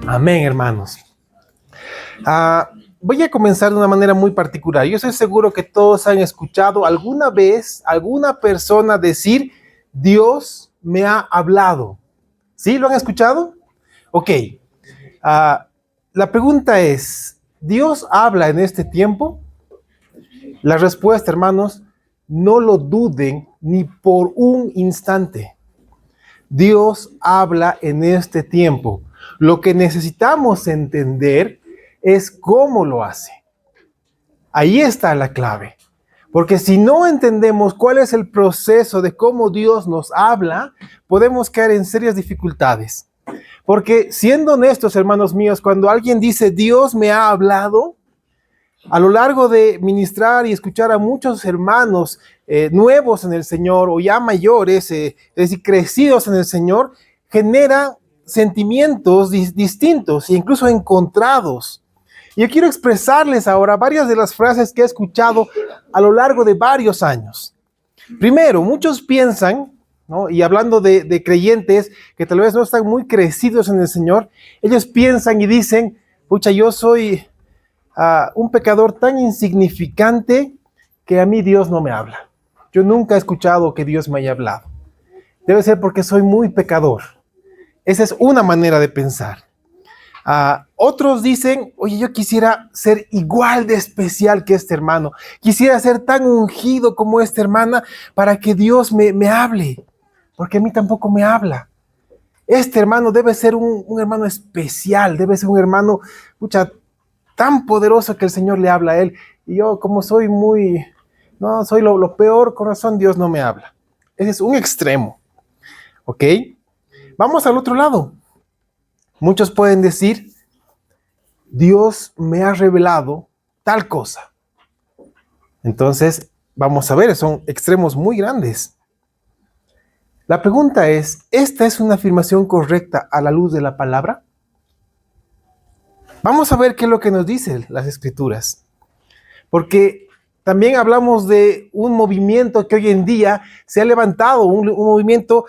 Amén, hermanos. Voy a comenzar de una manera muy particular. Yo estoy seguro que todos han escuchado alguna vez alguna persona decir, Dios me ha hablado. ¿Sí? ¿Lo han escuchado? Ok. La pregunta es, ¿Dios habla en este tiempo? La respuesta, hermanos, no lo duden ni por un instante. Dios habla en este tiempo. Lo que necesitamos entender es cómo lo hace. Ahí está la clave. Porque si no entendemos cuál es el proceso de cómo Dios nos habla, podemos caer en serias dificultades. Porque siendo honestos, hermanos míos, cuando alguien dice Dios me ha hablado, a lo largo de ministrar y escuchar a muchos hermanos nuevos en el Señor o ya mayores, es decir, crecidos en el Señor, genera sentimientos distintos e incluso encontrados. Y yo quiero expresarles ahora varias de las frases que he escuchado a lo largo de varios años. Primero, muchos piensan, ¿no? Y hablando de creyentes que tal vez no están muy crecidos en el Señor, ellos piensan y dicen, pucha, yo soy un pecador tan insignificante que a mí Dios no me habla. Yo nunca he escuchado que Dios me haya hablado. Debe ser porque soy muy pecador. Esa es una manera de pensar. Otros dicen, oye, yo quisiera ser igual de especial que este hermano. Quisiera ser tan ungido como esta hermana para que Dios me hable. Porque a mí tampoco me habla. Este hermano debe ser un hermano especial. Debe ser un hermano, pucha, tan poderoso que el Señor le habla a él. Y yo, como soy soy lo peor, con razón Dios no me habla. Ese es un extremo. ¿Ok? Vamos al otro lado. Muchos pueden decir, Dios me ha revelado tal cosa. Entonces, vamos a ver, son extremos muy grandes. La pregunta es, ¿esta es una afirmación correcta a la luz de la palabra? Vamos a ver qué es lo que nos dicen las Escrituras. Porque también hablamos de un movimiento que hoy en día se ha levantado, un movimiento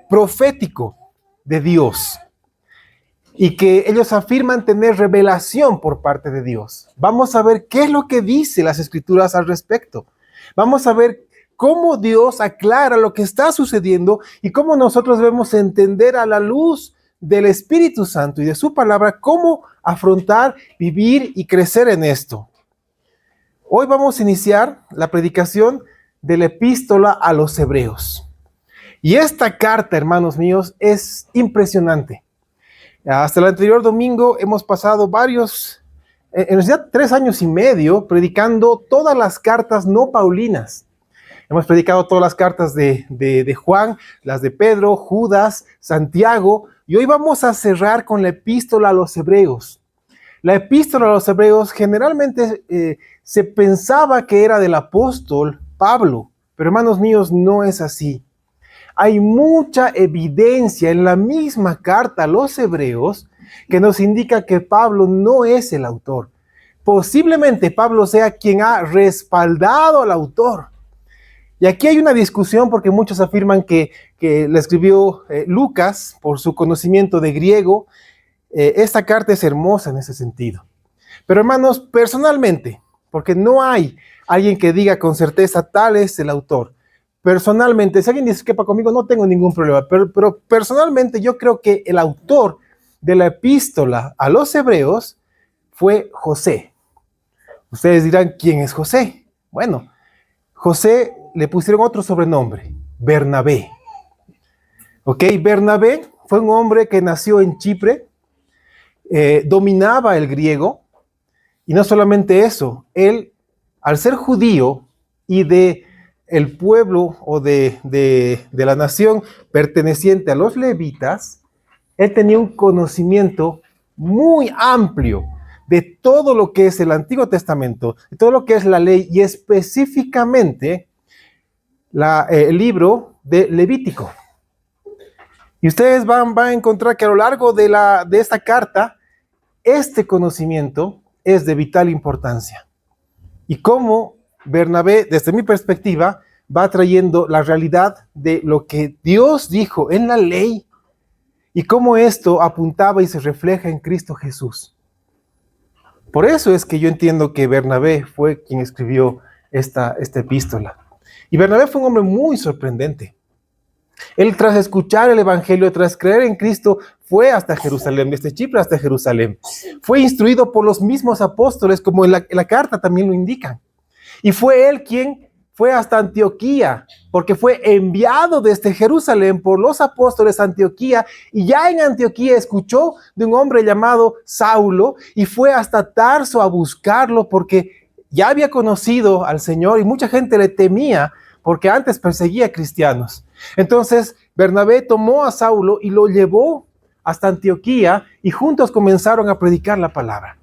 profético de Dios. Y que ellos afirman tener revelación por parte de Dios. Vamos a ver qué es lo que dice las Escrituras al respecto. Vamos a ver cómo Dios aclara lo que está sucediendo y cómo nosotros debemos entender a la luz del Espíritu Santo y de su palabra cómo afrontar, vivir y crecer en esto. Hoy vamos a iniciar la predicación de la epístola a los Hebreos. Y esta carta, hermanos míos, es impresionante. Hasta el anterior domingo hemos pasado en realidad 3 años y medio, predicando todas las cartas no paulinas. Hemos predicado todas las cartas de Juan, las de Pedro, Judas, Santiago, y hoy vamos a cerrar con la epístola a los Hebreos. La epístola a los Hebreos generalmente se pensaba que era del apóstol Pablo, pero hermanos míos, no es así. Hay mucha evidencia en la misma carta a los Hebreos que nos indica que Pablo no es el autor. Posiblemente Pablo sea quien ha respaldado al autor. Y aquí hay una discusión porque muchos afirman que la escribió Lucas por su conocimiento de griego. Esta carta es hermosa en ese sentido. Pero hermanos, personalmente, porque no hay alguien que diga con certeza tal es el autor. Personalmente, si alguien discrepa conmigo, no tengo ningún problema, pero personalmente yo creo que el autor de la epístola a los Hebreos fue José. Ustedes dirán, ¿quién es José? Bueno, José le pusieron otro sobrenombre, Bernabé. Ok, Bernabé fue un hombre que nació en Chipre, dominaba el griego, y no solamente eso, él, al ser judío y de el pueblo o de la nación perteneciente a los levitas, él tenía un conocimiento muy amplio de todo lo que es el Antiguo Testamento, de todo lo que es la ley y específicamente el libro de Levítico. Y ustedes van a encontrar que a lo largo de esta carta, este conocimiento es de vital importancia. Y cómo Bernabé, desde mi perspectiva, va trayendo la realidad de lo que Dios dijo en la ley y cómo esto apuntaba y se refleja en Cristo Jesús. Por eso es que yo entiendo que Bernabé fue quien escribió esta epístola. Y Bernabé fue un hombre muy sorprendente. Él, tras escuchar el Evangelio, tras creer en Cristo, fue hasta Jerusalén, desde Chipre hasta Jerusalén. Fue instruido por los mismos apóstoles, como en la carta también lo indican. Y fue él quien fue hasta Antioquía, porque fue enviado desde Jerusalén por los apóstoles a Antioquía, y ya en Antioquía escuchó de un hombre llamado Saulo, y fue hasta Tarso a buscarlo, porque ya había conocido al Señor, y mucha gente le temía, porque antes perseguía a cristianos. Entonces Bernabé tomó a Saulo y lo llevó hasta Antioquía, y juntos comenzaron a predicar la palabra.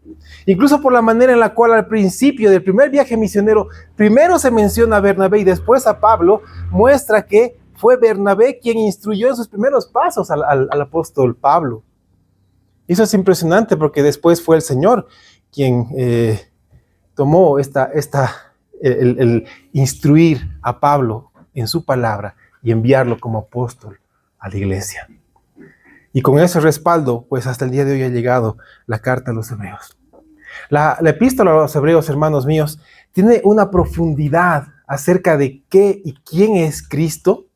Incluso por la manera en la cual al principio del primer viaje misionero, primero se menciona a Bernabé y después a Pablo, muestra que fue Bernabé quien instruyó en sus primeros pasos al apóstol Pablo. Eso es impresionante, porque después fue el Señor quien tomó el instruir a Pablo en su palabra y enviarlo como apóstol a la iglesia. Y con ese respaldo, pues hasta el día de hoy ha llegado la carta a los hebreos. La epístola a los hebreos, hermanos míos, tiene una profundidad acerca de qué y quién es Cristo,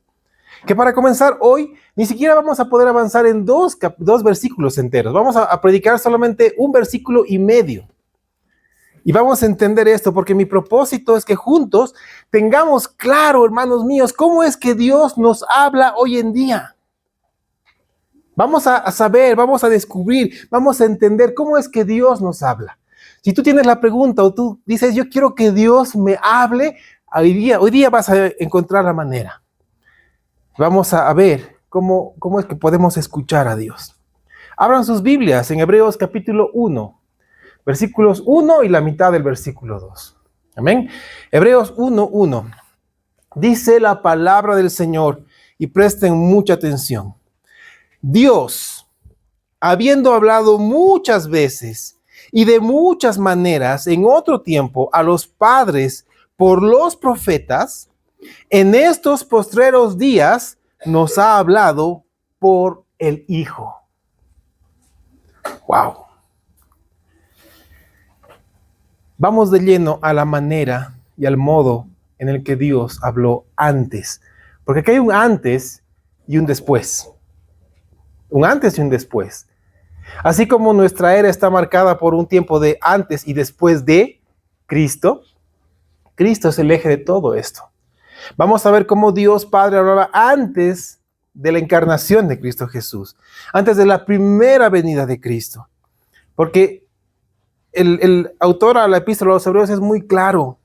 que para comenzar hoy ni siquiera vamos a poder avanzar en dos versículos enteros. Vamos a predicar solamente un versículo y medio. Y vamos a entender esto, porque mi propósito es que juntos tengamos claro, hermanos míos, cómo es que Dios nos habla hoy en día. Vamos a saber, vamos a descubrir, vamos a entender cómo es que Dios nos habla. Si tú tienes la pregunta o tú dices, yo quiero que Dios me hable, hoy día vas a encontrar la manera. Vamos a ver cómo es que podemos escuchar a Dios. Abran sus Biblias en Hebreos capítulo 1, versículos 1 y la mitad del versículo 2. Amén. Hebreos 1:1. Dice la palabra del Señor, y presten mucha atención. Dios, habiendo hablado muchas veces y de muchas maneras en otro tiempo a los padres por los profetas, en estos postreros días nos ha hablado por el Hijo. ¡Wow! Vamos de lleno a la manera y al modo en el que Dios habló antes, porque aquí hay un antes y un después. Un antes y un después. Así como nuestra era está marcada por un tiempo de antes y después de Cristo, Cristo es el eje de todo esto. Vamos a ver cómo Dios Padre hablaba antes de la encarnación de Cristo Jesús, antes de la primera venida de Cristo. Porque el autor a la epístola a los hebreos es muy claro.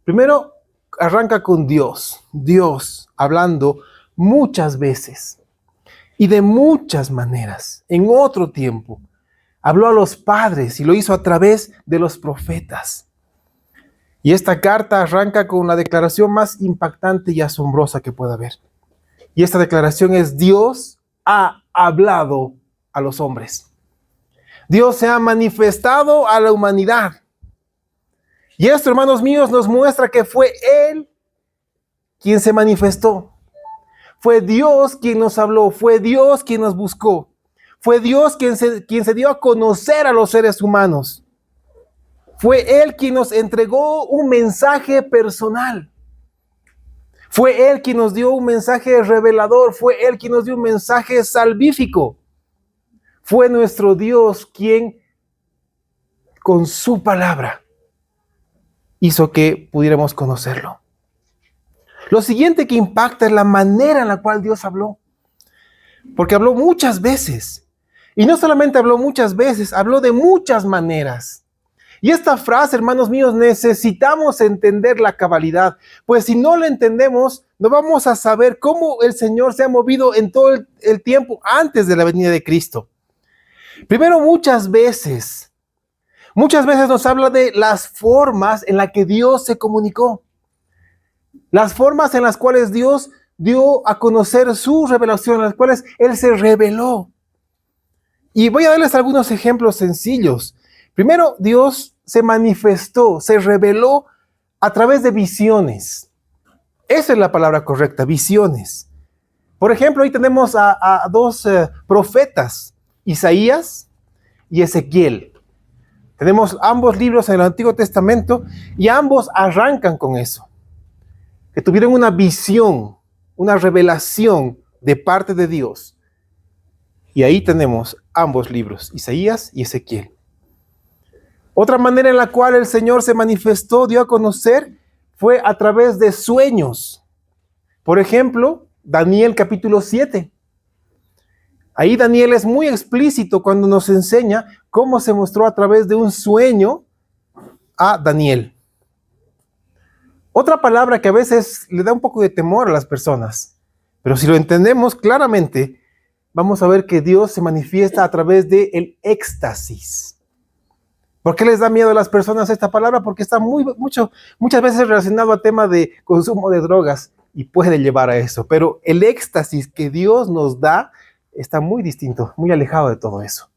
Primero arranca con Dios hablando muchas veces. Y de muchas maneras, en otro tiempo, habló a los padres y lo hizo a través de los profetas. Y esta carta arranca con la declaración más impactante y asombrosa que pueda haber. Y esta declaración es: Dios ha hablado a los hombres. Dios se ha manifestado a la humanidad. Y esto, hermanos míos, nos muestra que fue Él quien se manifestó. Fue Dios quien nos habló, fue Dios quien nos buscó, fue Dios quien se dio a conocer a los seres humanos. Fue Él quien nos entregó un mensaje personal. Fue Él quien nos dio un mensaje revelador, fue Él quien nos dio un mensaje salvífico. Fue nuestro Dios quien, con su palabra, hizo que pudiéramos conocerlo. Lo siguiente que impacta es la manera en la cual Dios habló. Porque habló muchas veces. Y no solamente habló muchas veces, habló de muchas maneras. Y esta frase, hermanos míos, necesitamos entender la cabalidad. Pues si no la entendemos, no vamos a saber cómo el Señor se ha movido en todo el tiempo antes de la venida de Cristo. Primero, muchas veces nos habla de las formas en las que Dios se comunicó. Las formas en las cuales Dios dio a conocer su revelación, en las cuales Él se reveló. Y voy a darles algunos ejemplos sencillos. Primero, Dios se manifestó, se reveló a través de visiones. Esa es la palabra correcta, visiones. Por ejemplo, ahí tenemos a dos profetas, Isaías y Ezequiel. Tenemos ambos libros en el Antiguo Testamento y ambos arrancan con eso. Que tuvieron una visión, una revelación de parte de Dios. Y ahí tenemos ambos libros, Isaías y Ezequiel. Otra manera en la cual el Señor se manifestó, dio a conocer, fue a través de sueños. Por ejemplo, Daniel capítulo 7. Ahí Daniel es muy explícito cuando nos enseña cómo se mostró a través de un sueño a Daniel. Otra palabra que a veces le da un poco de temor a las personas, pero si lo entendemos claramente, vamos a ver que Dios se manifiesta a través del éxtasis. ¿Por qué les da miedo a las personas esta palabra? Porque está muchas veces relacionado al tema de consumo de drogas y puede llevar a eso. Pero el éxtasis que Dios nos da está muy distinto, muy alejado de todo eso.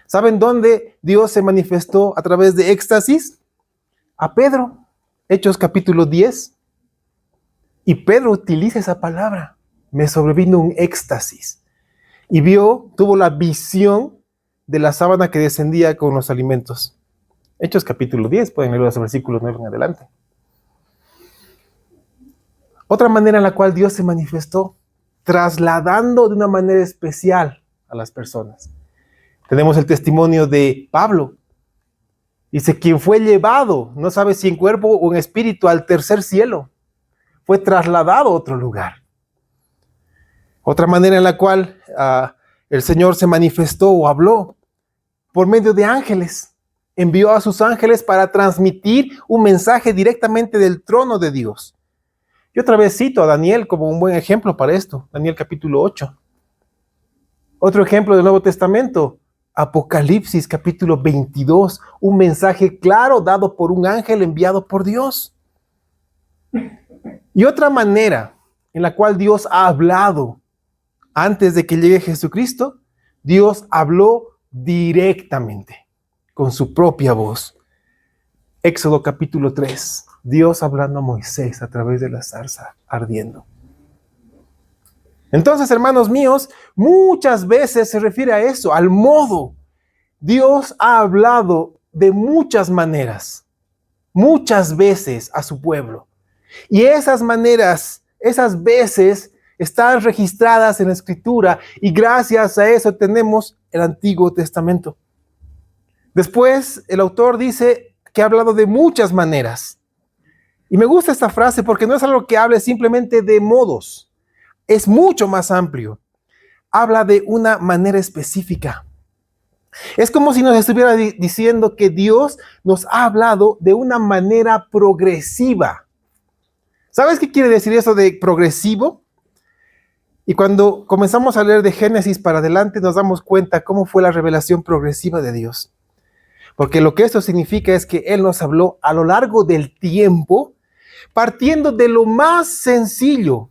¿Saben dónde Dios se manifestó a través de éxtasis? A Pedro. Hechos capítulo 10, y Pedro utiliza esa palabra, me sobrevino un éxtasis, y tuvo la visión de la sábana que descendía con los alimentos. Hechos capítulo 10, pueden leer los versículos 9 en adelante. Otra manera en la cual Dios se manifestó, trasladando de una manera especial a las personas. Tenemos el testimonio de Pablo. Dice, quien fue llevado, no sabe si en cuerpo o en espíritu, al tercer cielo, fue trasladado a otro lugar. Otra manera en la cual el Señor se manifestó o habló, por medio de ángeles. Envió a sus ángeles para transmitir un mensaje directamente del trono de Dios. Y otra vez cito a Daniel como un buen ejemplo para esto. Daniel capítulo 8. Otro ejemplo del Nuevo Testamento. Apocalipsis capítulo 22, un mensaje claro dado por un ángel enviado por Dios. Y otra manera en la cual Dios ha hablado antes de que llegue Jesucristo, Dios habló directamente con su propia voz. Éxodo capítulo 3, Dios hablando a Moisés a través de la zarza ardiendo. Entonces, hermanos míos, muchas veces se refiere a eso, al modo. Dios ha hablado de muchas maneras, muchas veces a su pueblo. Y esas maneras, esas veces, están registradas en la Escritura y gracias a eso tenemos el Antiguo Testamento. Después, el autor dice que ha hablado de muchas maneras. Y me gusta esta frase porque no es algo que hable simplemente de modos. Es mucho más amplio. Habla de una manera específica. Es como si nos estuviera diciendo que Dios nos ha hablado de una manera progresiva. ¿Sabes qué quiere decir eso de progresivo? Y cuando comenzamos a leer de Génesis para adelante nos damos cuenta cómo fue la revelación progresiva de Dios. Porque lo que esto significa es que Él nos habló a lo largo del tiempo, partiendo de lo más sencillo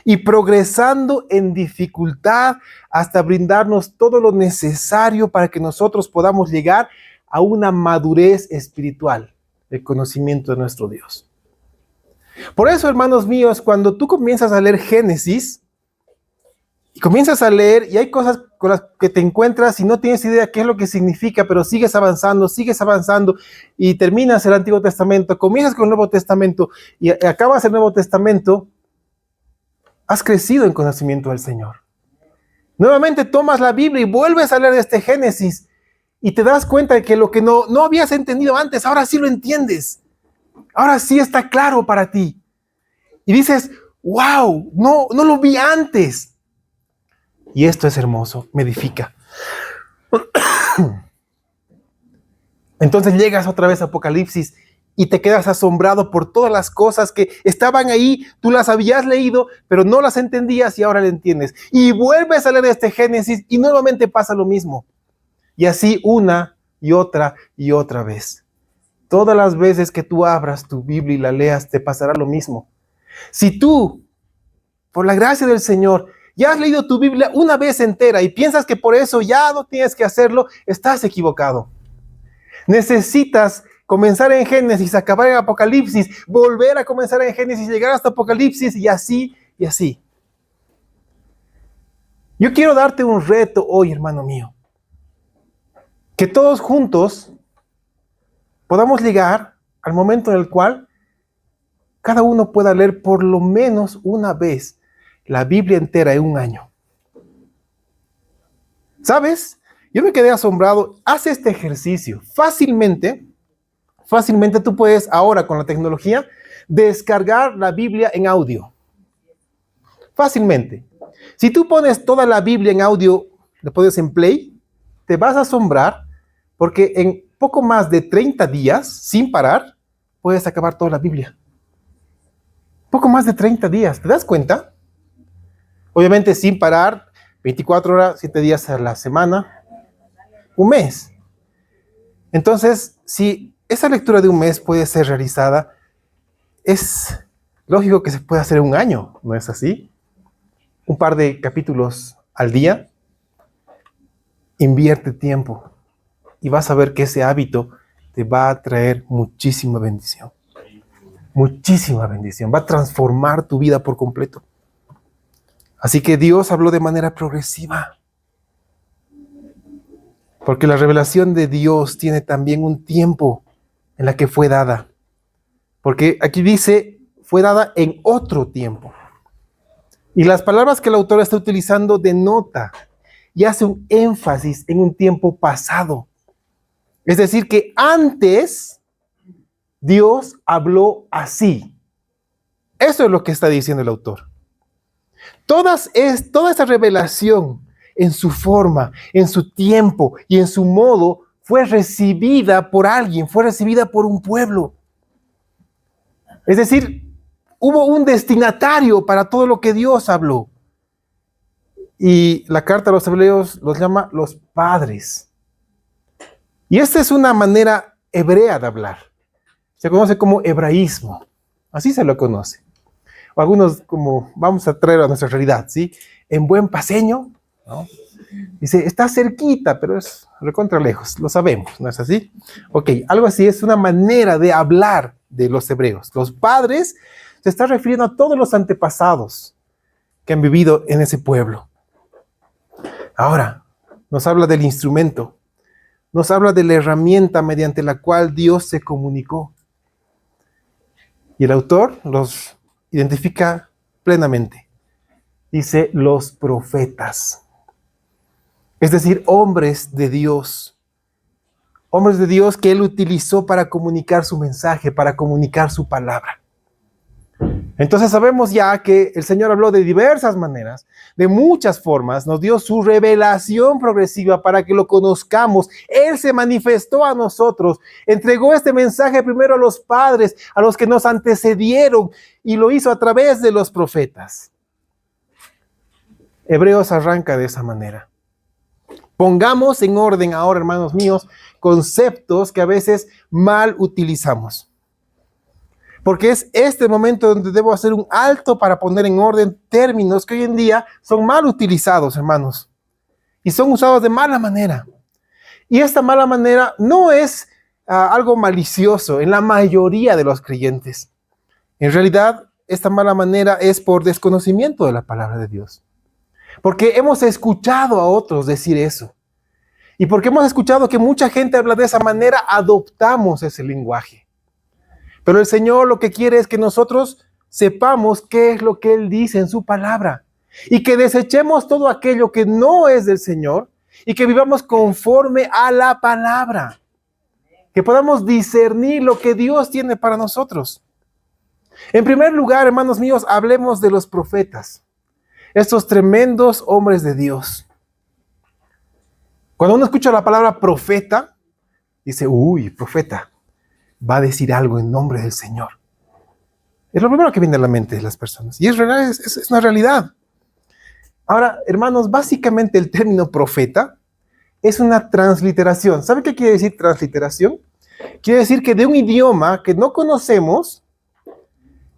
y progresando en dificultad hasta brindarnos todo lo necesario para que nosotros podamos llegar a una madurez espiritual, el conocimiento de nuestro Dios. Por eso, hermanos míos, cuando tú comienzas a leer Génesis, y comienzas a leer y hay cosas con las que te encuentras y no tienes idea qué es lo que significa, pero sigues avanzando y terminas el Antiguo Testamento, comienzas con el Nuevo Testamento y acabas el Nuevo Testamento, has crecido en conocimiento del Señor. Nuevamente tomas la Biblia y vuelves a leer este Génesis y te das cuenta de que lo que no habías entendido antes, ahora sí lo entiendes. Ahora sí está claro para ti. Y dices, wow, no lo vi antes. Y esto es hermoso, me edifica. Entonces llegas otra vez a Apocalipsis y te quedas asombrado por todas las cosas que estaban ahí, tú las habías leído, pero no las entendías y ahora las entiendes. Y vuelves a leer este Génesis y nuevamente pasa lo mismo. Y así una y otra vez. Todas las veces que tú abras tu Biblia y la leas, te pasará lo mismo. Si tú, por la gracia del Señor, ya has leído tu Biblia una vez entera y piensas que por eso ya no tienes que hacerlo, estás equivocado. Necesitas comenzar en Génesis, acabar en Apocalipsis, volver a comenzar en Génesis, llegar hasta Apocalipsis y así y así. Yo quiero darte un reto hoy, hermano mío. Que todos juntos podamos llegar al momento en el cual cada uno pueda leer por lo menos una vez la Biblia entera en un año. ¿Sabes? Yo me quedé asombrado. Haz este ejercicio. Fácilmente tú puedes ahora con la tecnología descargar la Biblia en audio. Fácilmente. Si tú pones toda la Biblia en audio, le pones en play, te vas a asombrar porque en poco más de 30 días, sin parar, puedes acabar toda la Biblia. Poco más de 30 días, ¿te das cuenta? Obviamente sin parar, 24 horas, 7 días a la semana, un mes. Entonces, si esa lectura de un mes puede ser realizada, es lógico que se pueda hacer en un año, ¿no es así? Un par de capítulos al día, invierte tiempo y vas a ver que ese hábito te va a traer muchísima bendición. Muchísima bendición. Va a transformar tu vida por completo. Así que Dios habló de manera progresiva. Porque la revelación de Dios tiene también un tiempo en la que fue dada. Porque aquí dice, fue dada en otro tiempo. Y las palabras que el autor está utilizando denota y hace un énfasis en un tiempo pasado. Es decir, que antes Dios habló así. Eso es lo que está diciendo el autor. Toda esa revelación en su forma, en su tiempo y en su modo fue recibida por alguien, fue recibida por un pueblo. Es decir, hubo un destinatario para todo lo que Dios habló. Y la carta a los hebreos los llama los padres. Y esta es una manera hebrea de hablar. Se conoce como hebraísmo. Así se lo conoce. O algunos como, vamos a traerlo a nuestra realidad, ¿sí? En buen paseño, ¿no? Dice, está cerquita, pero es recontra lejos, lo sabemos, ¿no es así? Ok, algo así es una manera de hablar de los hebreos. Los padres se está refiriendo a todos los antepasados que han vivido en ese pueblo. Ahora, nos habla del instrumento, nos habla de la herramienta mediante la cual Dios se comunicó. Y el autor los identifica plenamente. Dice, los profetas. Es decir, hombres de Dios. Hombres de Dios que Él utilizó para comunicar su mensaje, para comunicar su palabra. Entonces sabemos ya que el Señor habló de diversas maneras, de muchas formas, nos dio su revelación progresiva para que lo conozcamos. Él se manifestó a nosotros, entregó este mensaje primero a los padres, a los que nos antecedieron, y lo hizo a través de los profetas. Hebreos arranca de esa manera. Pongamos en orden ahora, hermanos míos, conceptos que a veces mal utilizamos. Porque es este momento donde debo hacer un alto para poner en orden términos que hoy en día son mal utilizados, hermanos. Y son usados de mala manera. Y esta mala manera no es algo malicioso en la mayoría de los creyentes. En realidad, esta mala manera es por desconocimiento de la palabra de Dios. Porque hemos escuchado a otros decir eso. Y porque hemos escuchado que mucha gente habla de esa manera, adoptamos ese lenguaje. Pero el Señor lo que quiere es que nosotros sepamos qué es lo que Él dice en su palabra. Y que desechemos todo aquello que no es del Señor y que vivamos conforme a la palabra. Que podamos discernir lo que Dios tiene para nosotros. En primer lugar, hermanos míos, hablemos de los profetas. Estos tremendos hombres de Dios. Cuando uno escucha la palabra profeta, dice, uy, profeta, va a decir algo en nombre del Señor. Es lo primero que viene a la mente de las personas. Y es una realidad. Ahora, hermanos, básicamente el término profeta es una transliteración. ¿Sabe qué quiere decir transliteración? Quiere decir que de un idioma que no conocemos,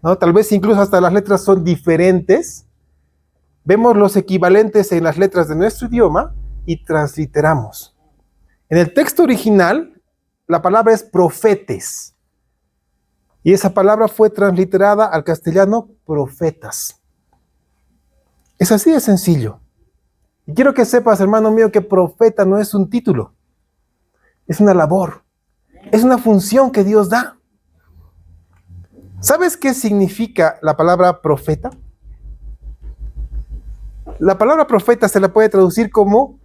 ¿no? Tal vez incluso hasta las letras son diferentes, vemos los equivalentes en las letras de nuestro idioma y transliteramos. En el texto original, la palabra es profetes. Y esa palabra fue transliterada al castellano profetas. Es así de sencillo. Y quiero que sepas, hermano mío, que profeta no es un título. Es una labor. Es una función que Dios da. ¿Sabes qué significa la palabra profeta? La palabra profeta se la puede traducir como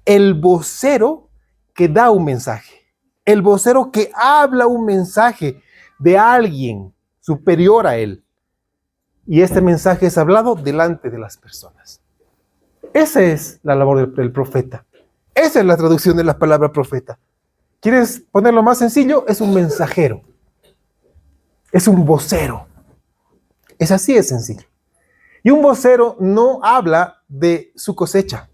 el vocero que da un mensaje. El vocero que habla un mensaje de alguien superior a él. Y este mensaje es hablado delante de las personas. Esa es la labor del profeta. Esa es la traducción de la palabra profeta. ¿Quieres ponerlo más sencillo? Es un mensajero. Es un vocero. Es así de sencillo. Y un vocero no habla de su cosecha.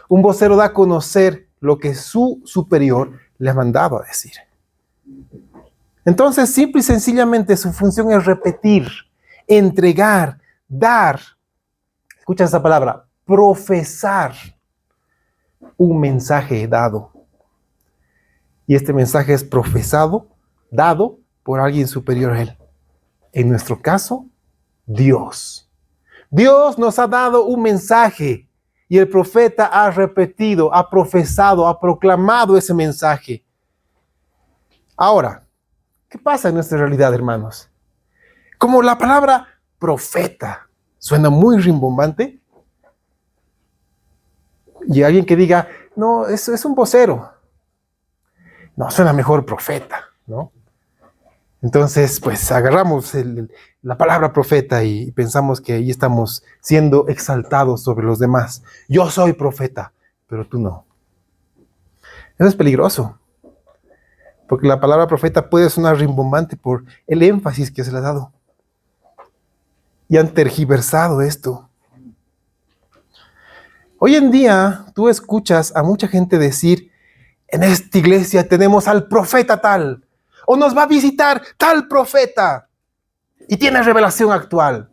Un vocero da a conocer lo que su superior le ha mandado a decir. Entonces, simple y sencillamente, su función es repetir, entregar, dar. Escucha esa palabra, profesar un mensaje dado. Y este mensaje es profesado, dado por alguien superior a él. En nuestro caso, Dios. Dios nos ha dado un mensaje y el profeta ha repetido, ha profesado, ha proclamado ese mensaje. Ahora, ¿qué pasa en nuestra realidad, hermanos? Como la palabra profeta suena muy rimbombante, y alguien que diga, no, es un vocero. No, suena mejor profeta, ¿no? Entonces, pues agarramos la palabra profeta y pensamos que ahí estamos siendo exaltados sobre los demás. Yo soy profeta, pero tú no. Eso es peligroso, porque la palabra profeta puede sonar rimbombante por el énfasis que se le ha dado. Y han tergiversado esto. Hoy en día, tú escuchas a mucha gente decir, en esta iglesia tenemos al profeta tal, o nos va a visitar tal profeta, y tiene revelación actual.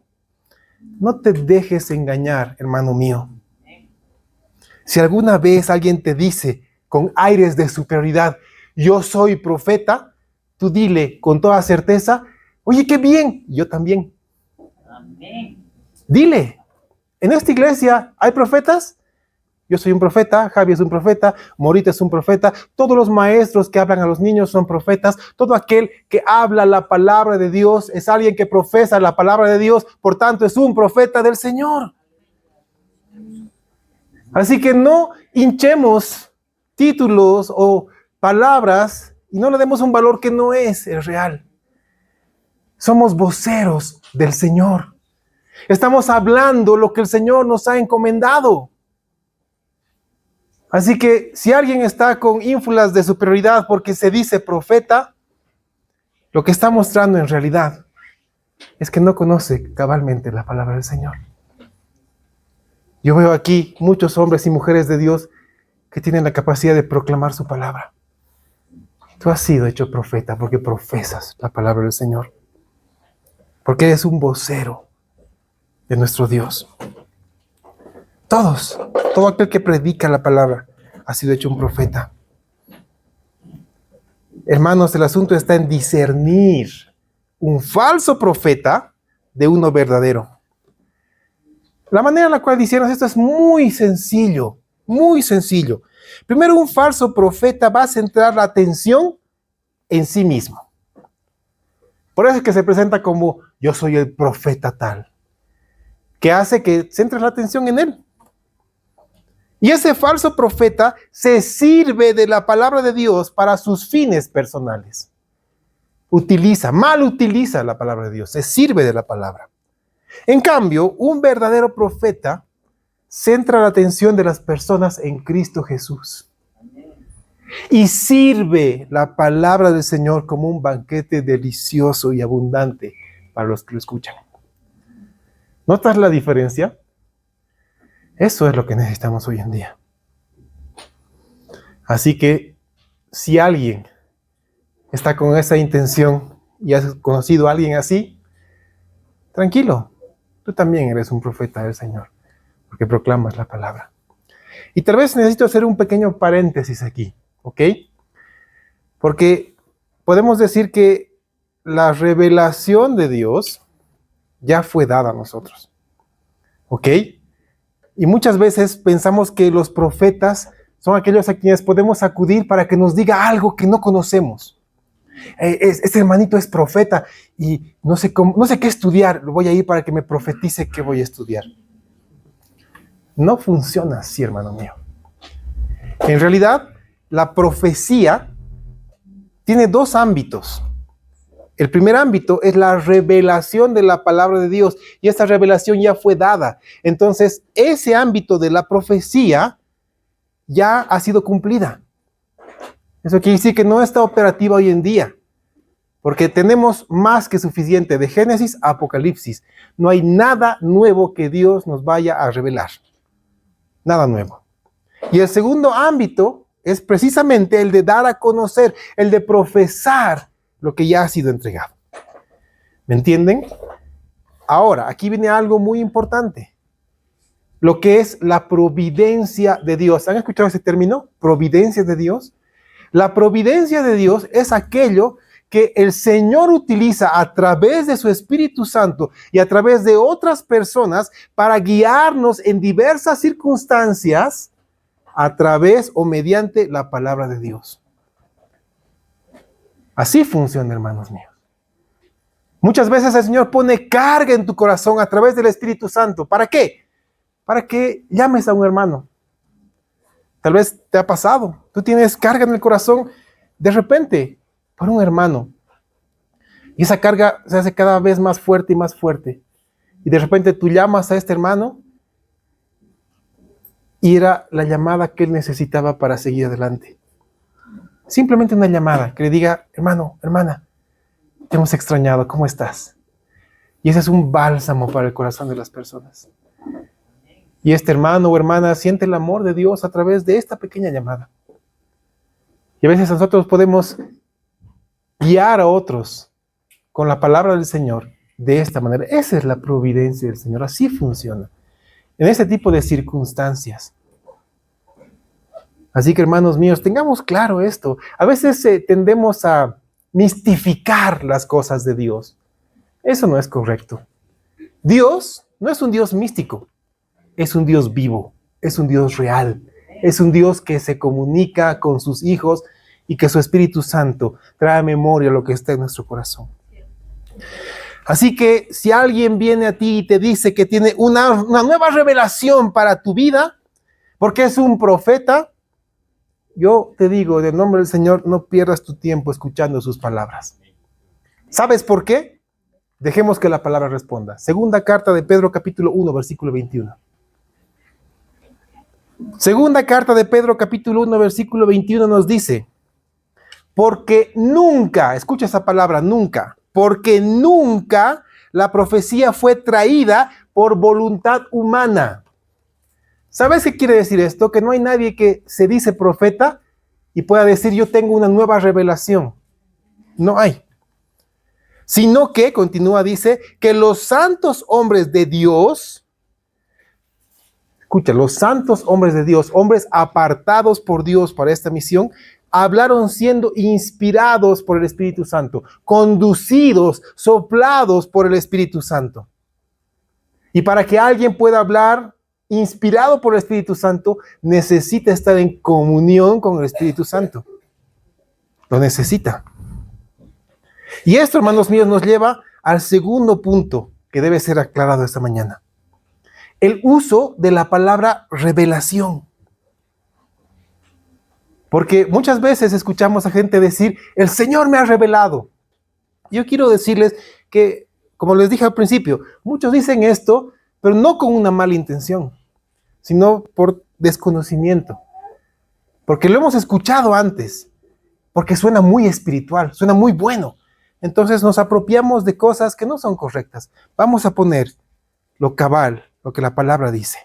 No te dejes engañar, hermano mío. Si alguna vez alguien te dice con aires de superioridad, yo soy profeta, tú dile con toda certeza, oye, qué bien, yo también. Amén. Dile, en esta iglesia hay profetas. Yo soy un profeta, Javi es un profeta, Morita es un profeta, todos los maestros que hablan a los niños son profetas, todo aquel que habla la palabra de Dios es alguien que profesa la palabra de Dios, por tanto es un profeta del Señor. Así que no hinchemos títulos o palabras y no le demos un valor que no es real. Somos voceros del Señor. Estamos hablando lo que el Señor nos ha encomendado. Así que si alguien está con ínfulas de superioridad porque se dice profeta, lo que está mostrando en realidad es que no conoce cabalmente la palabra del Señor. Yo veo aquí muchos hombres y mujeres de Dios que tienen la capacidad de proclamar su palabra. Tú has sido hecho profeta porque profesas la palabra del Señor. Porque eres un vocero de nuestro Dios. Todo aquel que predica la palabra ha sido hecho un profeta. Hermanos, el asunto está en discernir un falso profeta de uno verdadero. La manera en la cual discernes esto es muy sencillo, muy sencillo. Primero, un falso profeta va a centrar la atención en sí mismo. Por eso es que se presenta como yo soy el profeta tal, que hace que centres la atención en él. Y ese falso profeta se sirve de la palabra de Dios para sus fines personales. Mal utiliza la palabra de Dios, se sirve de la palabra. En cambio, un verdadero profeta centra la atención de las personas en Cristo Jesús. Y sirve la palabra del Señor como un banquete delicioso y abundante para los que lo escuchan. ¿Notas la diferencia? Eso es lo que necesitamos hoy en día. Así que si alguien está con esa intención y has conocido a alguien así, tranquilo, tú también eres un profeta del Señor, porque proclamas la palabra. Y tal vez necesito hacer un pequeño paréntesis aquí, ¿ok? Porque podemos decir que la revelación de Dios ya fue dada a nosotros. ¿Ok? Y muchas veces pensamos que los profetas son aquellos a quienes podemos acudir para que nos diga algo que no conocemos. Este hermanito es profeta y no sé qué estudiar, voy a ir para que me profetice qué voy a estudiar. No funciona así, hermano mío. En realidad, la profecía tiene dos ámbitos. El primer ámbito es la revelación de la palabra de Dios, y esta revelación ya fue dada. Entonces, ese ámbito de la profecía ya ha sido cumplida. Eso quiere decir que no está operativa hoy en día, porque tenemos más que suficiente de Génesis a Apocalipsis. No hay nada nuevo que Dios nos vaya a revelar. Nada nuevo. Y el segundo ámbito es precisamente el de dar a conocer, el de profesar lo que ya ha sido entregado. ¿Me entienden? Ahora, aquí viene algo muy importante. Lo que es la providencia de Dios. ¿Han escuchado ese término? Providencia de Dios. La providencia de Dios es aquello que el Señor utiliza a través de su Espíritu Santo y a través de otras personas para guiarnos en diversas circunstancias a través o mediante la palabra de Dios. Así funciona, hermanos míos. Muchas veces el Señor pone carga en tu corazón a través del Espíritu Santo. ¿Para qué? Para que llames a un hermano. Tal vez te ha pasado. Tú tienes carga en el corazón de repente por un hermano. Y esa carga se hace cada vez más fuerte y más fuerte. Y de repente tú llamas a este hermano y era la llamada que él necesitaba para seguir adelante. Simplemente una llamada que le diga, hermano, hermana, te hemos extrañado, ¿cómo estás? Y ese es un bálsamo para el corazón de las personas. Y este hermano o hermana siente el amor de Dios a través de esta pequeña llamada. Y a veces nosotros podemos guiar a otros con la palabra del Señor de esta manera. Esa es la providencia del Señor, así funciona. En ese tipo de circunstancias. Así que, hermanos míos, tengamos claro esto. A veces tendemos a mistificar las cosas de Dios. Eso no es correcto. Dios no es un Dios místico, es un Dios vivo, es un Dios real, es un Dios que se comunica con sus hijos y que su Espíritu Santo trae a memoria lo que está en nuestro corazón. Así que si alguien viene a ti y te dice que tiene una nueva revelación para tu vida, porque es un profeta, yo te digo, en el nombre del Señor, no pierdas tu tiempo escuchando sus palabras. ¿Sabes por qué? Dejemos que la palabra responda. Segunda carta de Pedro, capítulo 1, versículo 21. Segunda carta de Pedro, capítulo 1, versículo 21 nos dice, porque nunca, escucha esa palabra, nunca, porque nunca la profecía fue traída por voluntad humana. ¿Sabes qué quiere decir esto? Que no hay nadie que se dice profeta y pueda decir yo tengo una nueva revelación. No hay. Sino que, continúa, dice, que los santos hombres de Dios, escucha, los santos hombres de Dios, hombres apartados por Dios para esta misión, hablaron siendo inspirados por el Espíritu Santo, conducidos, soplados por el Espíritu Santo. Y para que alguien pueda hablar inspirado por el Espíritu Santo, necesita estar en comunión con el Espíritu Santo. Lo necesita. Y esto, hermanos míos, nos lleva al segundo punto que debe ser aclarado esta mañana. El uso de la palabra revelación. Porque muchas veces escuchamos a gente decir, el Señor me ha revelado. Yo quiero decirles que, como les dije al principio, muchos dicen esto, pero no con una mala intención, sino por desconocimiento. Porque lo hemos escuchado antes, porque suena muy espiritual, suena muy bueno. Entonces nos apropiamos de cosas que no son correctas. Vamos a poner lo cabal, lo que la palabra dice.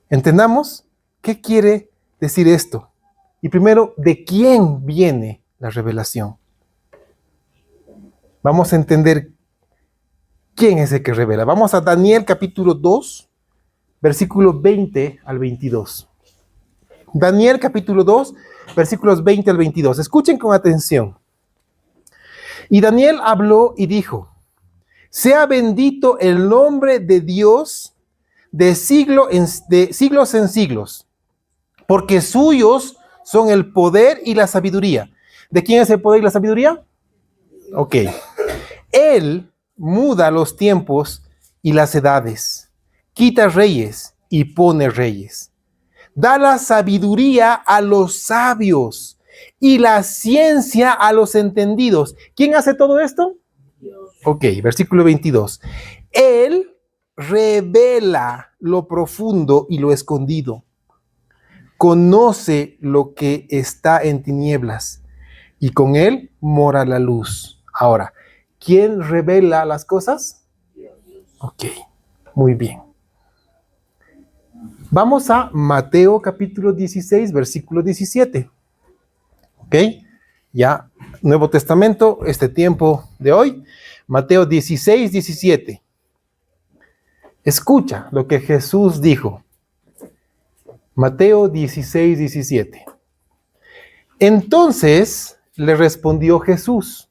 Entendamos qué quiere decir esto. Y primero, ¿de quién viene la revelación? Vamos a entender quién es el que revela. Vamos a Daniel capítulo 2, versículo 20 al 22. Daniel capítulo 2, versículos 20 al 22. Escuchen con atención. Y Daniel habló y dijo: sea bendito el nombre de Dios de siglos en siglos, porque suyos son el poder y la sabiduría. ¿De quién es el poder y la sabiduría? Ok. Él muda los tiempos y las edades, quita reyes y pone reyes. Da la sabiduría a los sabios y la ciencia a los entendidos. ¿Quién hace todo esto? Dios. Ok, versículo 22. Él revela lo profundo y lo escondido. Conoce lo que está en tinieblas y con él mora la luz. Ahora, ¿quién revela las cosas? Ok, muy bien. Vamos a Mateo capítulo 16, versículo 17. Ok, ya Nuevo Testamento, este tiempo de hoy. Mateo 16, 17. Escucha lo que Jesús dijo. Mateo 16, 17. Entonces le respondió Jesús: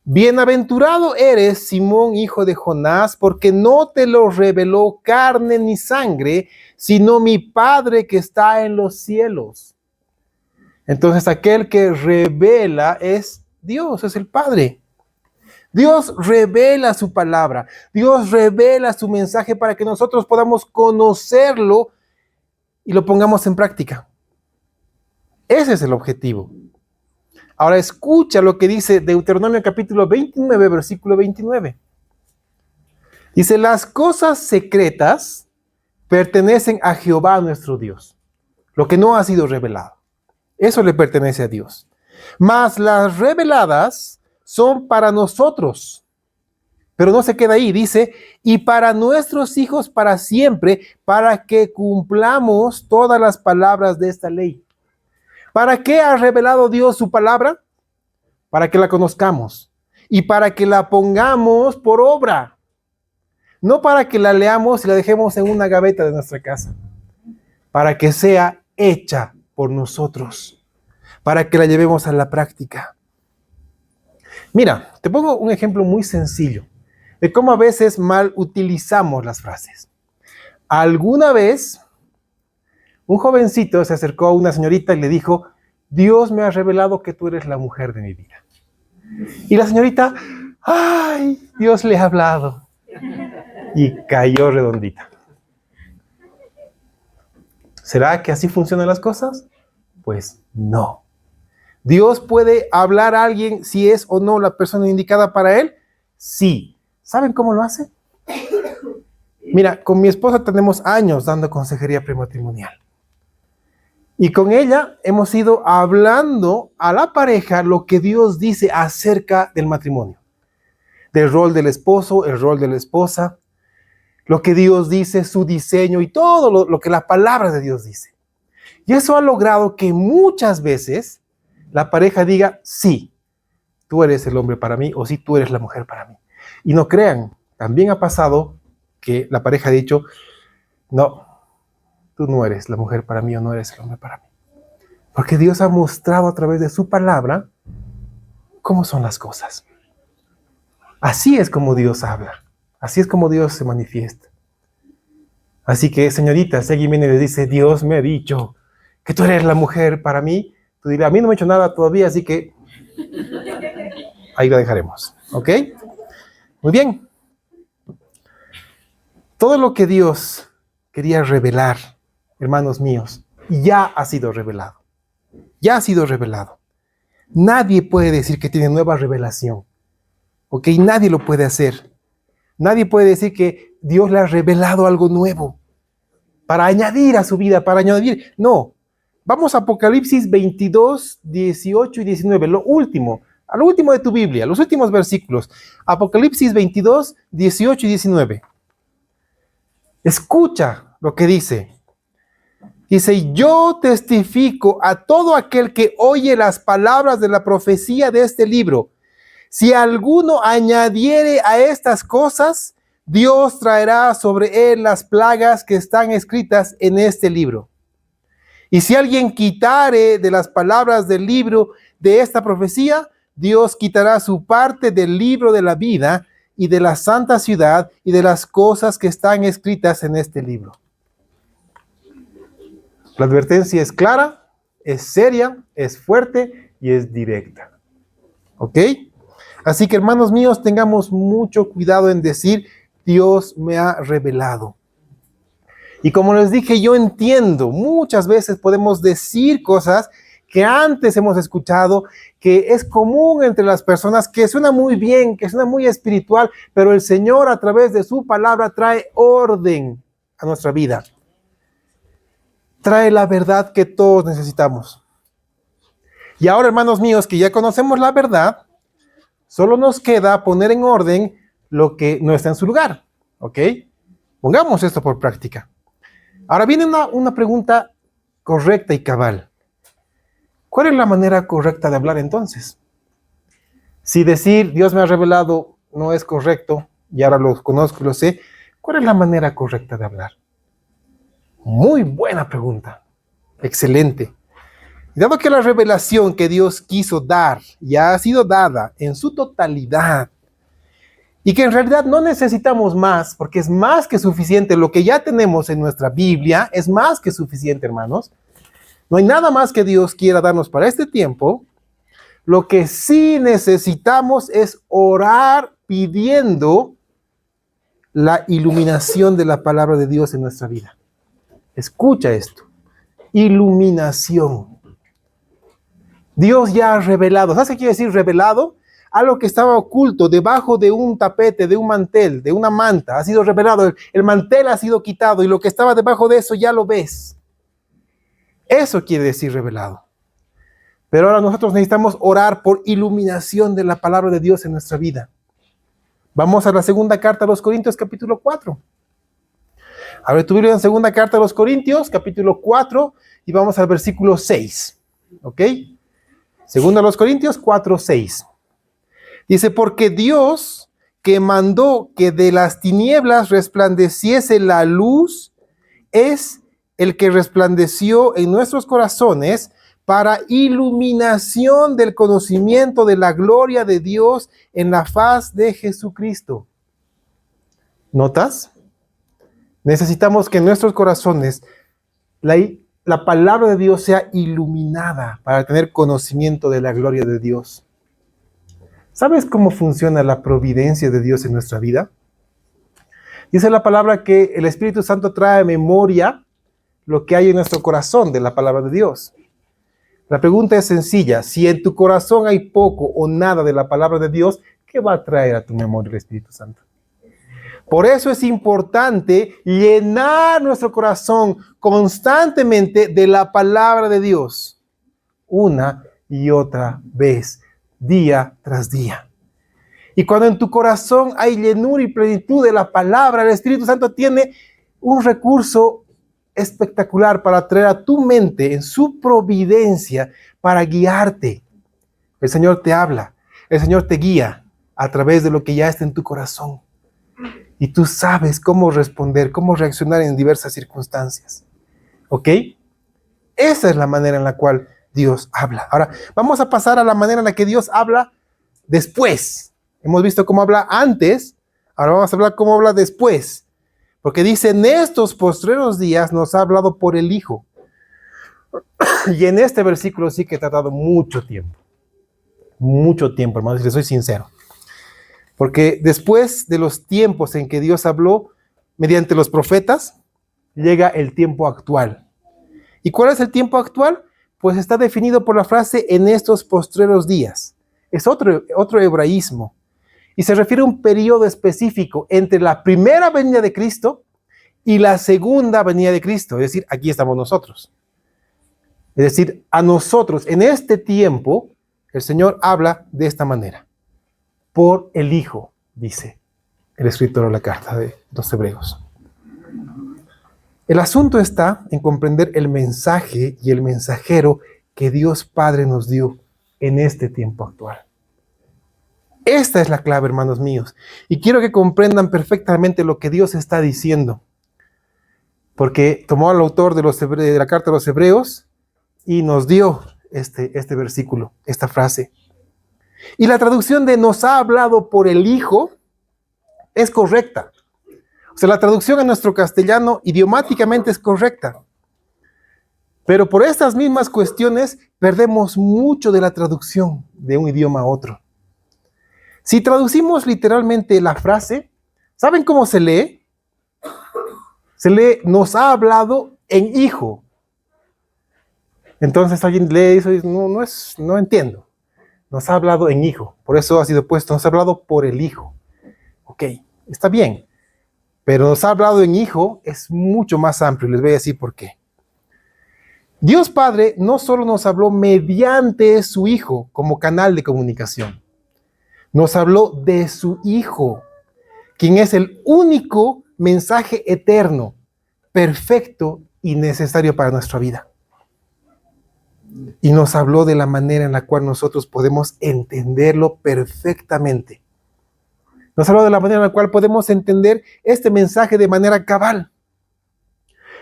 bienaventurado eres, Simón, hijo de Jonás, porque no te lo reveló carne ni sangre, sino mi Padre que está en los cielos. Entonces aquel que revela es Dios, es el Padre. Dios revela su palabra, Dios revela su mensaje para que nosotros podamos conocerlo y lo pongamos en práctica. Ese es el objetivo. Ahora escucha lo que dice Deuteronomio capítulo 29, versículo 29. Dice: las cosas secretas pertenecen a Jehová nuestro Dios. Lo que no ha sido revelado, eso le pertenece a Dios. Mas las reveladas son para nosotros. Pero no se queda ahí, dice: y para nuestros hijos para siempre, para que cumplamos todas las palabras de esta ley. ¿Para qué ha revelado Dios su palabra? Para que la conozcamos y para que la pongamos por obra. No para que la leamos y la dejemos en una gaveta de nuestra casa. Para que sea hecha por nosotros. Para que la llevemos a la práctica. Mira, te pongo un ejemplo muy sencillo de cómo a veces mal utilizamos las frases. Alguna vez, un jovencito se acercó a una señorita y le dijo: Dios me ha revelado que tú eres la mujer de mi vida. Y la señorita: ¡ay! Dios le ha hablado. Y cayó redondita. ¿Será que así funcionan las cosas? Pues no. ¿Dios puede hablar a alguien si es o no la persona indicada para él? Sí. ¿Saben cómo lo hace? Mira, con mi esposa tenemos años dando consejería prematrimonial. Y con ella hemos ido hablando a la pareja lo que Dios dice acerca del matrimonio. Del rol del esposo, el rol de la esposa, lo que Dios dice, su diseño y todo lo que la palabra de Dios dice. Y eso ha logrado que muchas veces la pareja diga: sí, tú eres el hombre para mí, o sí, tú eres la mujer para mí. Y no crean, también ha pasado que la pareja ha dicho: no, tú no eres la mujer para mí o no eres el hombre para mí. Porque Dios ha mostrado a través de su palabra cómo son las cosas. Así es como Dios habla. Así es como Dios se manifiesta. Así que, señorita, si alguien viene y le dice: Dios me ha dicho que tú eres la mujer para mí, tú dirás: a mí no me ha hecho nada todavía, así que ahí la dejaremos. ¿Ok? Muy bien. Todo lo que Dios quería revelar, hermanos míos, ya ha sido revelado. Ya ha sido revelado. Nadie puede decir que tiene nueva revelación. ¿Ok? Nadie lo puede hacer. Nadie puede decir que Dios le ha revelado algo nuevo para añadir a su vida, para añadir. No. Vamos a Apocalipsis 22, 18 y 19. Lo último de tu Biblia, los últimos versículos. Apocalipsis 22, 18 y 19. Escucha lo que dice. Dice: yo testifico a todo aquel que oye las palabras de la profecía de este libro. Si alguno añadiere a estas cosas, Dios traerá sobre él las plagas que están escritas en este libro. Y si alguien quitare de las palabras del libro de esta profecía, Dios quitará su parte del libro de la vida y de la santa ciudad y de las cosas que están escritas en este libro. La advertencia es clara, es seria, es fuerte y es directa. ¿Ok? Así que, hermanos míos, tengamos mucho cuidado en decir, Dios me ha revelado. Y como les dije, yo entiendo, muchas veces podemos decir cosas que antes hemos escuchado, que es común entre las personas, que suena muy bien, que suena muy espiritual, pero el Señor a través de su palabra trae orden a nuestra vida. Trae la verdad que todos necesitamos. Y ahora, hermanos míos, que ya conocemos la verdad, solo nos queda poner en orden lo que no está en su lugar. ¿Ok? Pongamos esto por práctica. Ahora viene una pregunta correcta y cabal. ¿Cuál es la manera correcta de hablar entonces? Si decir Dios me ha revelado no es correcto, y ahora lo conozco y lo sé, ¿cuál es la manera correcta de hablar? Muy buena pregunta. Excelente. Y dado que la revelación que Dios quiso dar ya ha sido dada en su totalidad, y que en realidad no necesitamos más, porque es más que suficiente lo que ya tenemos en nuestra Biblia, es más que suficiente, hermanos. No hay nada más que Dios quiera darnos para este tiempo. Lo que sí necesitamos es orar pidiendo la iluminación de la palabra de Dios en nuestra vida. Escucha esto. Iluminación. Dios ya ha revelado. ¿Sabes qué quiere decir revelado? Algo que estaba oculto debajo de un tapete, de un mantel, de una manta, ha sido revelado. El mantel ha sido quitado y lo que estaba debajo de eso ya lo ves. Eso quiere decir revelado. Pero ahora nosotros necesitamos orar por iluminación de la palabra de Dios en nuestra vida. Vamos a la segunda carta a los Corintios, capítulo 4. Abre tu Biblia en segunda carta a los Corintios, capítulo 4, y vamos al versículo 6. ¿Ok? Segunda a los Corintios 4, 6. Dice, porque Dios que mandó que de las tinieblas resplandeciese la luz, es el que resplandeció en nuestros corazones para iluminación del conocimiento de la gloria de Dios en la faz de Jesucristo. ¿Notas? Necesitamos que en nuestros corazones la palabra de Dios sea iluminada para tener conocimiento de la gloria de Dios. ¿Sabes cómo funciona la providencia de Dios en nuestra vida? Dice la palabra que el Espíritu Santo trae a memoria lo que hay en nuestro corazón de la palabra de Dios. La pregunta es sencilla. Si en tu corazón hay poco o nada de la palabra de Dios, ¿qué va a traer a tu memoria el Espíritu Santo? Por eso es importante llenar nuestro corazón constantemente de la palabra de Dios. Una y otra vez, día tras día. Y cuando en tu corazón hay llenura y plenitud de la palabra, el Espíritu Santo tiene un recurso espectacular para traer a tu mente en su providencia para guiarte. El Señor te habla, el Señor te guía a través de lo que ya está en tu corazón. Y tú sabes cómo responder, cómo reaccionar en diversas circunstancias. ¿Ok? Esa es la manera en la cual Dios habla. Ahora, vamos a pasar a la manera en la que Dios habla después. Hemos visto cómo habla antes, ahora vamos a hablar cómo habla después. Porque dice, en estos postreros días nos ha hablado por el Hijo. Y en este versículo sí que he tratado mucho tiempo. Mucho tiempo, hermanos, si les soy sincero. Porque después de los tiempos en que Dios habló mediante los profetas, llega el tiempo actual. ¿Y cuál es el tiempo actual? Pues está definido por la frase en estos postreros días. Es otro hebraísmo. Y se refiere a un periodo específico entre la primera venida de Cristo y la segunda venida de Cristo. Es decir, aquí estamos nosotros. Es decir, a nosotros en este tiempo, el Señor habla de esta manera. Por el Hijo, dice el escritor de la carta de los Hebreos. El asunto está en comprender el mensaje y el mensajero que Dios Padre nos dio en este tiempo actual. Esta es la clave, hermanos míos. Y quiero que comprendan perfectamente lo que Dios está diciendo. porque tomó al autor de la carta de los Hebreos y nos dio este versículo, esta frase. Y la traducción de nos ha hablado por el Hijo es correcta. O sea, la traducción en nuestro castellano idiomáticamente es correcta. Pero por estas mismas cuestiones perdemos mucho de la traducción de un idioma a otro. Si traducimos literalmente la frase, ¿saben cómo se lee? Se lee, nos ha hablado en hijo. Entonces alguien lee eso y dice, no entiendo. Nos ha hablado en hijo. Por eso ha sido puesto, nos ha hablado por el hijo. Ok, está bien. Pero nos ha hablado en hijo es mucho más amplio. Les voy a decir por qué. Dios Padre no solo nos habló mediante su Hijo como canal de comunicación, nos habló de su Hijo, quien es el único mensaje eterno, perfecto y necesario para nuestra vida. Y nos habló de la manera en la cual nosotros podemos entenderlo perfectamente. Nos habló de la manera en la cual podemos entender este mensaje de manera cabal.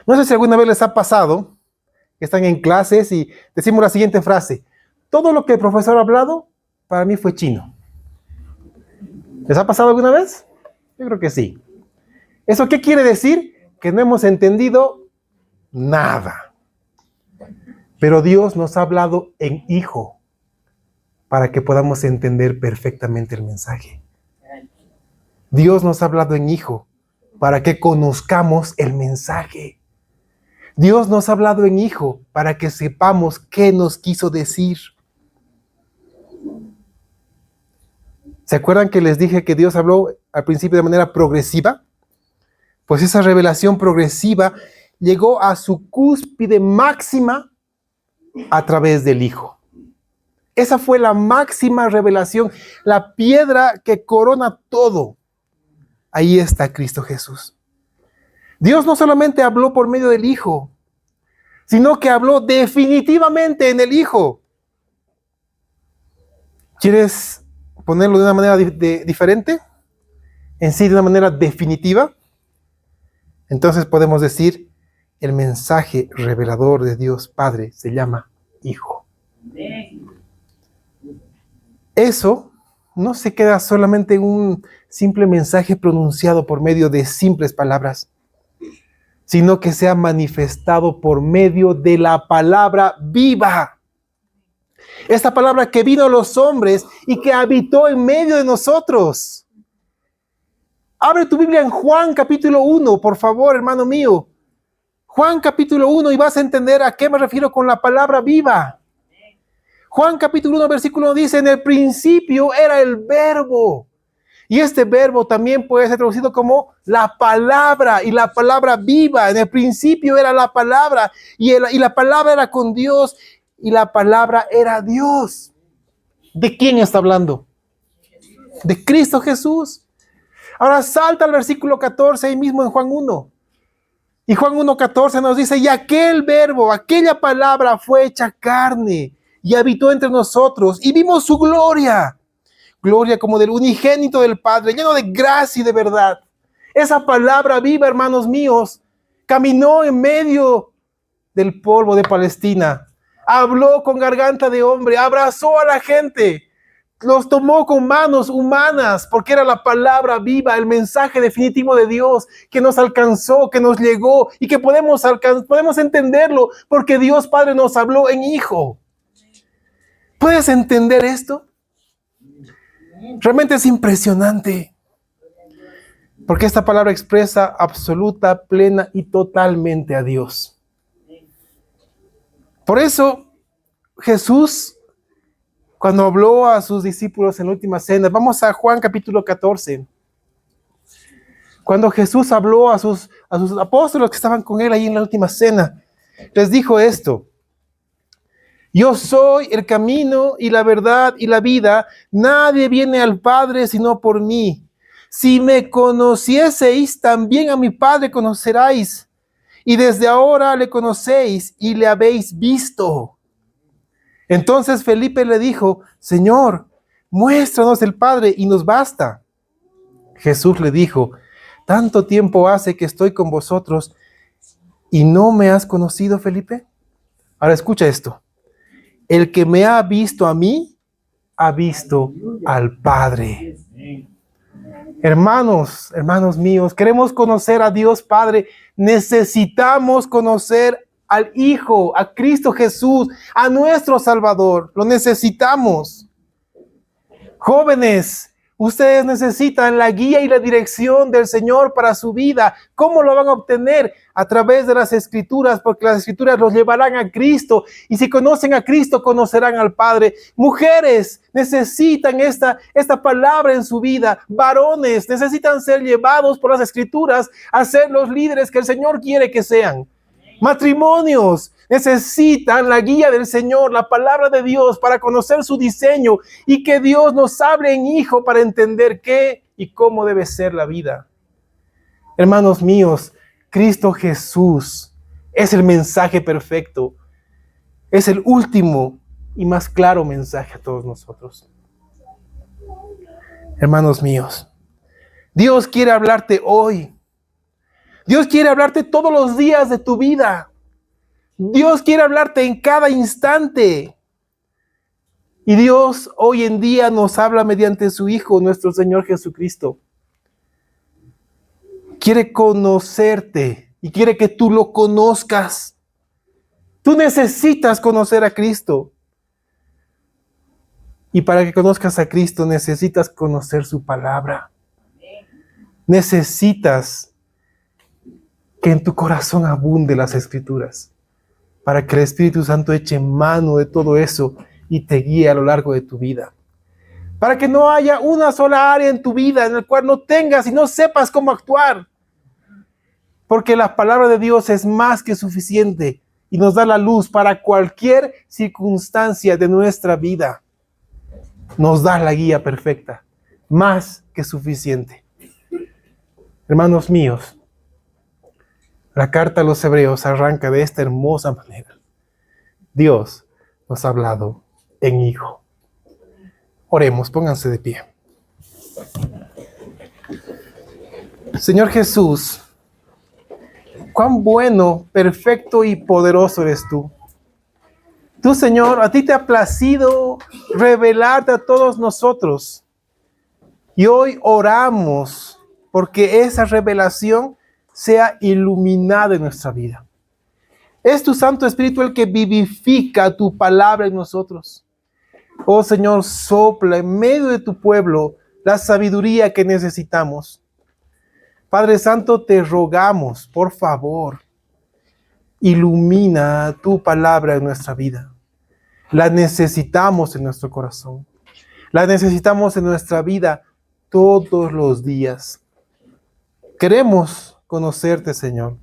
No sé si alguna vez les ha pasado que están en clases y decimos la siguiente frase: todo lo que el profesor ha hablado, para mí fue chino. ¿Les ha pasado alguna vez? Yo creo que sí. ¿Eso qué quiere decir? Que no hemos entendido nada. Pero Dios nos ha hablado en Hijo para que podamos entender perfectamente el mensaje. Dios nos ha hablado en Hijo para que conozcamos el mensaje. Dios nos ha hablado en Hijo para que sepamos qué nos quiso decir. ¿Se acuerdan que les dije que Dios habló al principio de manera progresiva? Pues esa revelación progresiva llegó a su cúspide máxima a través del Hijo. Esa fue la máxima revelación, la piedra que corona todo. Ahí está Cristo Jesús. Dios no solamente habló por medio del Hijo, sino que habló definitivamente en el Hijo. ¿Quieres ponerlo de una manera diferente? En sí, de una manera definitiva. Entonces podemos decir, el mensaje revelador de Dios Padre se llama Hijo. Eso no se queda solamente en un simple mensaje pronunciado por medio de simples palabras, sino que se ha manifestado por medio de la palabra viva. Esta palabra que vino a los hombres y que habitó en medio de nosotros. Abre tu Biblia en Juan capítulo 1, por favor, hermano mío. Juan capítulo 1 y vas a entender a qué me refiero con la palabra viva. Juan capítulo 1, versículo 1 dice, en el principio era el verbo. Y este verbo también puede ser traducido como la palabra, y la palabra viva. En el principio era la palabra, y la palabra era con Dios, y la palabra era Dios. ¿De quién está hablando? De Cristo Jesús. Ahora salta al versículo 14, ahí mismo en Juan 1. Y Juan 1:14 nos dice, y aquel verbo, aquella palabra fue hecha carne, y habitó entre nosotros, y vimos su gloria. Gloria como del unigénito del Padre, lleno de gracia y de verdad. Esa palabra viva, hermanos míos, caminó en medio del polvo de Palestina. Habló con garganta de hombre, abrazó a la gente, los tomó con manos humanas, porque era la palabra viva, el mensaje definitivo de Dios que nos alcanzó, que nos llegó y que podemos entenderlo, porque Dios Padre nos habló en Hijo. ¿Puedes entender esto? Realmente es impresionante, porque esta palabra expresa absoluta, plena y totalmente a Dios. Por eso Jesús, cuando habló a sus discípulos en la última cena, vamos a Juan capítulo 14, cuando Jesús habló a sus apóstoles que estaban con él ahí en la última cena, les dijo esto: yo soy el camino y la verdad y la vida. Nadie viene al Padre sino por mí. Si me conocieseis, también a mi Padre conoceráis. Y desde ahora le conocéis y le habéis visto. Entonces Felipe le dijo, Señor, muéstranos el Padre y nos basta. Jesús le dijo, tanto tiempo hace que estoy con vosotros ¿Y no me has conocido, Felipe? Ahora escucha esto. El que me ha visto a mí, ha visto al Padre. Hermanos, hermanos míos, queremos conocer a Dios Padre. Necesitamos conocer al Hijo, a Cristo Jesús, a nuestro Salvador. Lo necesitamos. Jóvenes, ustedes necesitan la guía y la dirección del Señor para su vida. ¿Cómo lo van a obtener? A través de las Escrituras, porque las Escrituras los llevarán a Cristo. Y si conocen a Cristo, conocerán al Padre. Mujeres necesitan esta palabra en su vida. Varones necesitan ser llevados por las Escrituras a ser los líderes que el Señor quiere que sean. Matrimonios necesitan la guía del Señor, la palabra de Dios para conocer su diseño y que Dios nos hable en hijo para entender qué y cómo debe ser la vida. Hermanos míos, Cristo Jesús es el mensaje perfecto, es el último y más claro mensaje a todos nosotros. Hermanos míos, Dios quiere hablarte hoy. Dios quiere hablarte todos los días de tu vida. Dios quiere hablarte en cada instante. Y Dios hoy en día nos habla mediante su Hijo, nuestro Señor Jesucristo. Quiere conocerte y quiere que tú lo conozcas. Tú necesitas conocer a Cristo. Y para que conozcas a Cristo necesitas conocer su palabra. Necesitas que en tu corazón abunde las Escrituras, para que el Espíritu Santo eche mano de todo eso y te guíe a lo largo de tu vida. Para que no haya una sola área en tu vida en la cual no tengas y no sepas cómo actuar. Porque la palabra de Dios es más que suficiente y nos da la luz para cualquier circunstancia de nuestra vida. Nos da la guía perfecta, más que suficiente. Hermanos míos, la carta a los Hebreos arranca de esta hermosa manera. Dios nos ha hablado en Hijo. Oremos, pónganse de pie. Señor Jesús, cuán bueno, perfecto y poderoso eres tú. Tú, Señor, a ti te ha placido revelarte a todos nosotros. Y hoy oramos porque esa revelación sea iluminada en nuestra vida. Es tu Santo Espíritu el que vivifica tu palabra en nosotros. Oh Señor, sopla en medio de tu pueblo la sabiduría que necesitamos. Padre Santo, te rogamos, por favor, ilumina tu palabra en nuestra vida. La necesitamos en nuestro corazón. La necesitamos en nuestra vida todos los días. Queremos conocerte, Señor.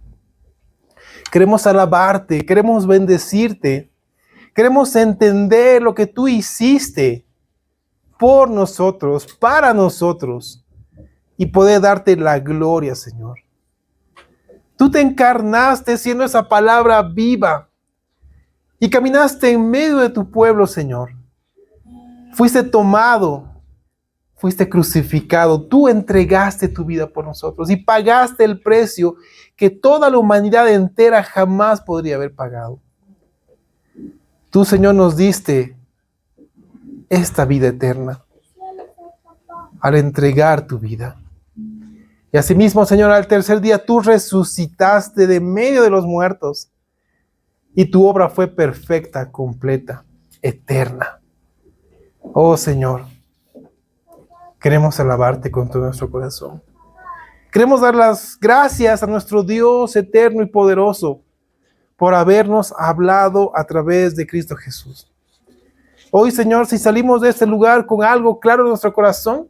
Queremos alabarte, queremos bendecirte. Queremos entender lo que tú hiciste por nosotros, para nosotros, y poder darte la gloria, Señor. Tú te encarnaste siendo esa palabra viva y caminaste en medio de tu pueblo, Señor. Fuiste tomado, fuiste crucificado, tú entregaste tu vida por nosotros y pagaste el precio que toda la humanidad entera jamás podría haber pagado. Tú, Señor, nos diste esta vida eterna al entregar tu vida. Y asimismo, Señor, al tercer día tú resucitaste de medio de los muertos y tu obra fue perfecta, completa, eterna. Oh, Señor, queremos alabarte con todo nuestro corazón. Queremos dar las gracias a nuestro Dios eterno y poderoso por habernos hablado a través de Cristo Jesús. Hoy, Señor, si salimos de este lugar con algo claro en nuestro corazón,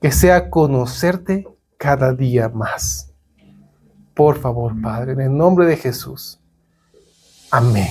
que sea conocerte cada día más. Por favor, Padre, en el nombre de Jesús. Amén.